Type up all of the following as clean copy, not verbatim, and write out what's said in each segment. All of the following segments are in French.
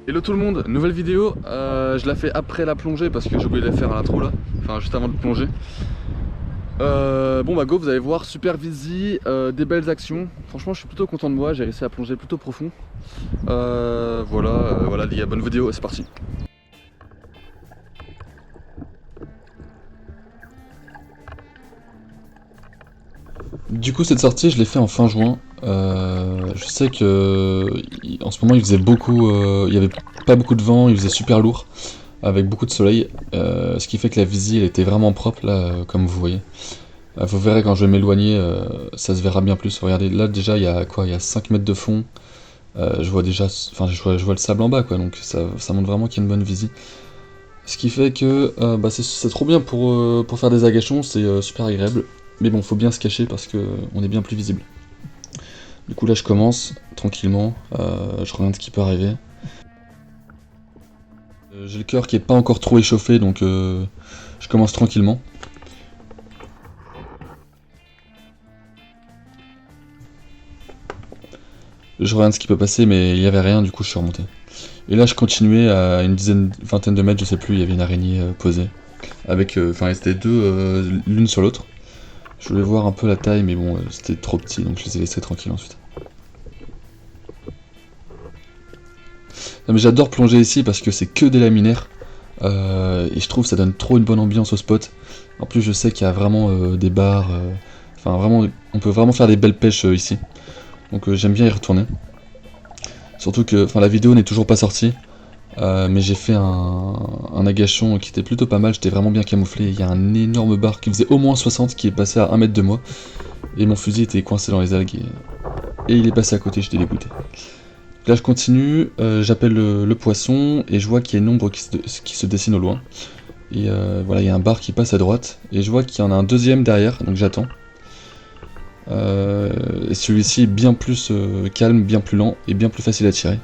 Hello tout le monde, nouvelle vidéo, je la fais après la plongée parce que j'ai oublié de la faire à l'intro là, enfin juste avant de plonger. Bon bah go, vous allez voir, super visy, des belles actions, franchement je suis plutôt content de moi, j'ai réussi à plonger plutôt profond. Voilà les gars, bonne vidéo, c'est parti. Du coup cette sortie je l'ai fait en fin juin. Je sais que en ce moment il faisait beaucoup, il y avait pas beaucoup de vent, il faisait super lourd avec beaucoup de soleil, ce qui fait que la visy elle était vraiment propre là, comme vous voyez. Vous verrez quand je vais m'éloigner, ça se verra bien plus. Regardez là déjà il y a quoi, il y a 5 mètres de fond. Je vois déjà, enfin je vois le sable en bas quoi, donc ça montre vraiment qu'il y a une bonne visy. Ce qui fait que bah, c'est trop bien pour faire des agachons, c'est super agréable. Mais bon, faut bien se cacher parce que on est bien plus visible. Du coup là je commence tranquillement, je regarde ce qui peut arriver. J'ai le cœur qui est pas encore trop échauffé donc je commence tranquillement. Je regarde ce qui peut passer mais il y avait rien, du coup je suis remonté. Et là je continuais à une dizaine, vingtaine de mètres, je sais plus, il y avait une araignée posée. Avec, enfin elles étaient deux l'une sur l'autre. Je voulais voir un peu la taille mais bon c'était trop petit donc je les ai laissés tranquilles ensuite. Non mais j'adore plonger ici parce que c'est que des laminaires. Et je trouve que ça donne trop une bonne ambiance au spot. En plus je sais qu'il y a vraiment des bars, enfin vraiment on peut vraiment faire des belles pêches ici. Donc j'aime bien y retourner. Surtout que la vidéo n'est toujours pas sortie. Mais j'ai fait un agachon qui était plutôt pas mal, j'étais vraiment bien camouflé. Il y a un énorme bar qui faisait au moins 60 qui est passé à 1 mètre de moi. Et mon fusil était coincé dans les algues et il est passé à côté, j'étais dégoûté. Là je continue, j'appelle le poisson et je vois qu'il y a une ombre qui se dessine au loin. Et voilà, il y a un bar qui passe à droite et je vois qu'il y en a un deuxième derrière, donc j'attends. Et celui-ci est bien plus calme, bien plus lent et bien plus facile à tirer.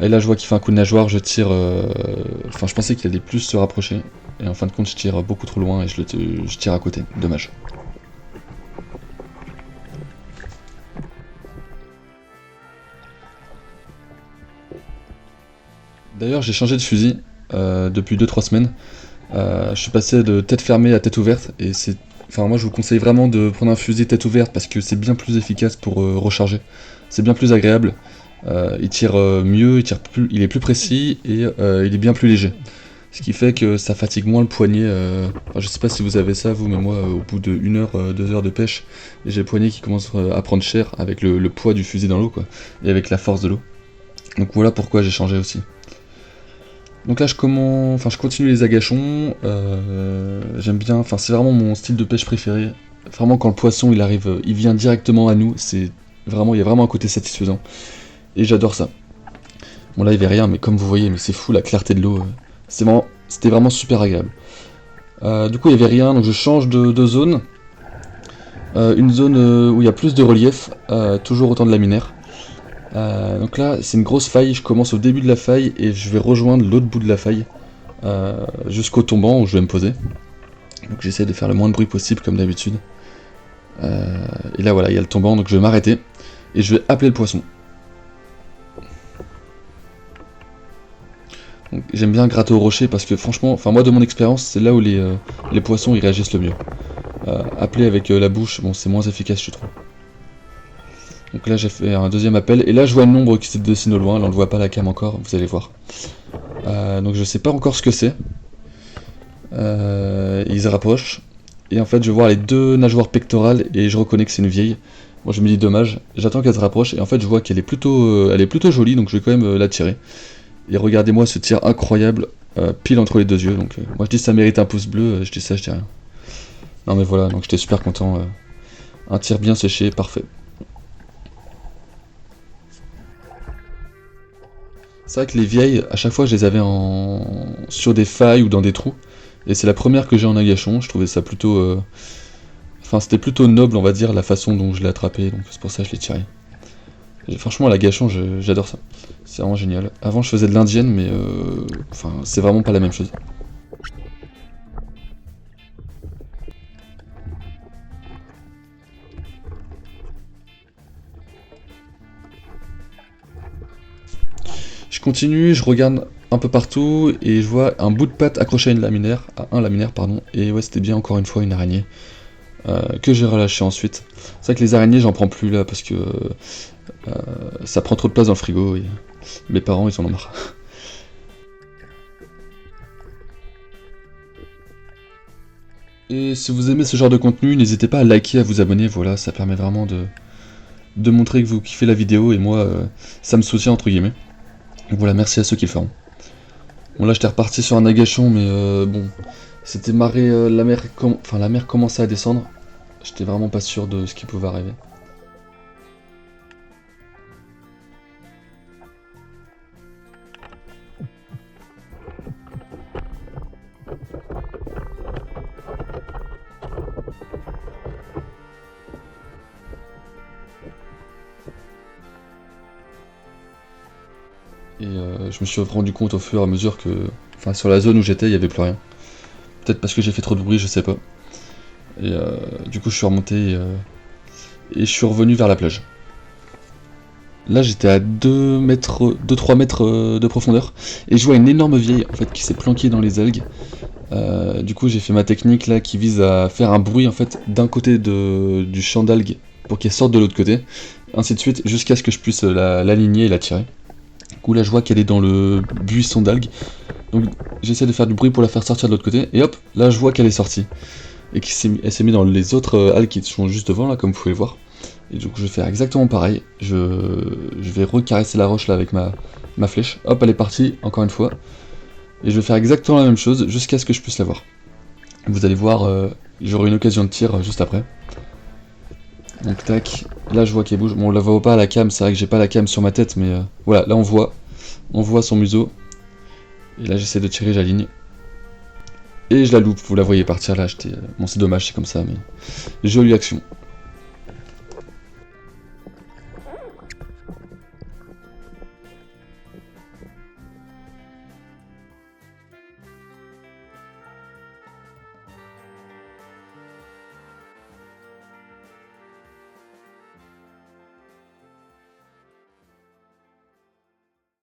Et là je vois qu'il fait un coup de nageoire, je tire... Enfin je pensais qu'il allait plus se rapprocher. Et en fin de compte je tire beaucoup trop loin et je tire à côté, dommage. D'ailleurs j'ai changé de fusil depuis 2-3 semaines. Je suis passé de tête fermée à tête ouverte et c'est... Enfin moi je vous conseille vraiment de prendre un fusil tête ouverte parce que c'est bien plus efficace pour recharger. C'est bien plus agréable. Il tire mieux, il est plus précis et il est bien plus léger. Ce qui fait que ça fatigue moins le poignet. Enfin, je sais pas si vous avez ça vous, mais moi au bout de 1 heure, 2 heures de pêche, j'ai le poignet qui commence à prendre cher avec le poids du fusil dans l'eau quoi. Et avec la force de l'eau. Donc voilà pourquoi j'ai changé aussi. Donc là je continue les agachons, j'aime bien, enfin c'est vraiment mon style de pêche préféré. Vraiment quand le poisson il arrive, il vient directement à nous, c'est vraiment, il y a vraiment un côté satisfaisant. Et j'adore ça. Bon là il y avait rien mais comme vous voyez, mais c'est fou la clarté de l'eau, c'était vraiment super agréable. Du coup il y avait rien, donc je change de zone. Une zone où il y a plus de relief, toujours autant de laminaires. Donc là c'est une grosse faille, je commence au début de la faille et je vais rejoindre l'autre bout de la faille. Jusqu'au tombant où je vais me poser. Donc j'essaie de faire le moins de bruit possible comme d'habitude. Et là voilà, il y a le tombant, donc je vais m'arrêter et je vais appeler le poisson. J'aime bien gratter au rocher parce que franchement, enfin moi de mon expérience, c'est là où les poissons ils réagissent le mieux. Appeler avec la bouche, bon c'est moins efficace je trouve. Donc là j'ai fait un deuxième appel et là je vois une ombre qui se dessine au loin, là on ne voit pas la cam encore, vous allez voir. Donc je sais pas encore ce que c'est. Ils se rapprochent. Et en fait, je vois les deux nageoires pectorales et je reconnais que c'est une vieille. Moi, je me dis dommage. J'attends qu'elle se rapproche et en fait, je vois qu'elle elle est plutôt jolie, donc je vais quand même la tirer. Et regardez-moi ce tir incroyable, pile entre les deux yeux. Donc, moi, je dis ça mérite un pouce bleu. Je dis ça, je dis rien. Non, mais voilà, donc j'étais super content. Un tir bien séché, parfait. C'est vrai que les vieilles, à chaque fois, je les avais sur des failles ou dans des trous. Et c'est la première que j'ai en agachon. Je trouvais ça plutôt. Enfin, c'était plutôt noble, on va dire, la façon dont je l'ai attrapé, donc c'est pour ça que je l'ai tiré. Et franchement, la gâchon, j'adore ça. C'est vraiment génial. Avant, je faisais de l'indienne, mais enfin, c'est vraiment pas la même chose. continue, je regarde un peu partout, et je vois un bout de patte accroché à un laminaire, pardon, et ouais, c'était bien encore une fois une araignée, que j'ai relâché ensuite. C'est vrai que les araignées, j'en prends plus là, parce que ça prend trop de place dans le frigo, et mes parents, ils en ont marre. Et si vous aimez ce genre de contenu, n'hésitez pas à liker, à vous abonner, voilà, ça permet vraiment de montrer que vous kiffez la vidéo, et moi, ça me soutient, entre guillemets. Donc voilà, merci à ceux qui le feront. Bon là j'étais reparti sur un agachon, mais bon, c'était marée, la mer commençait à descendre. J'étais vraiment pas sûr de ce qui pouvait arriver. Et je me suis rendu compte au fur et à mesure que, enfin sur la zone où j'étais, il y avait plus rien. Peut-être parce que j'ai fait trop de bruit, je sais pas. Et du coup je suis remonté et je suis revenu vers la plage. Là j'étais à 2-3 mètres de profondeur, et je vois une énorme vieille en fait qui s'est planquée dans les algues. Du coup j'ai fait ma technique là qui vise à faire un bruit en fait d'un côté du champ d'algues pour qu'elle sorte de l'autre côté, ainsi de suite jusqu'à ce que je puisse l'aligner et la tirer. Du coup là je vois qu'elle est dans le buisson d'algues, donc j'essaie de faire du bruit pour la faire sortir de l'autre côté, et hop, là je vois qu'elle est sortie, et qu'elle s'est mise dans les autres algues qui sont juste devant là comme vous pouvez le voir. Et donc je vais faire exactement pareil, je vais recaresser la roche là avec ma flèche, hop elle est partie encore une fois, et je vais faire exactement la même chose jusqu'à ce que je puisse la voir. Vous allez voir, j'aurai une occasion de tir juste après. Donc tac, là je vois qu'elle bouge, bon on la voit pas à la cam, c'est vrai que j'ai pas la cam sur ma tête, mais voilà, là on voit son museau, et là j'essaie de tirer, j'aligne. Et je la loupe, vous la voyez partir là, bon c'est dommage, c'est comme ça, mais jolie action.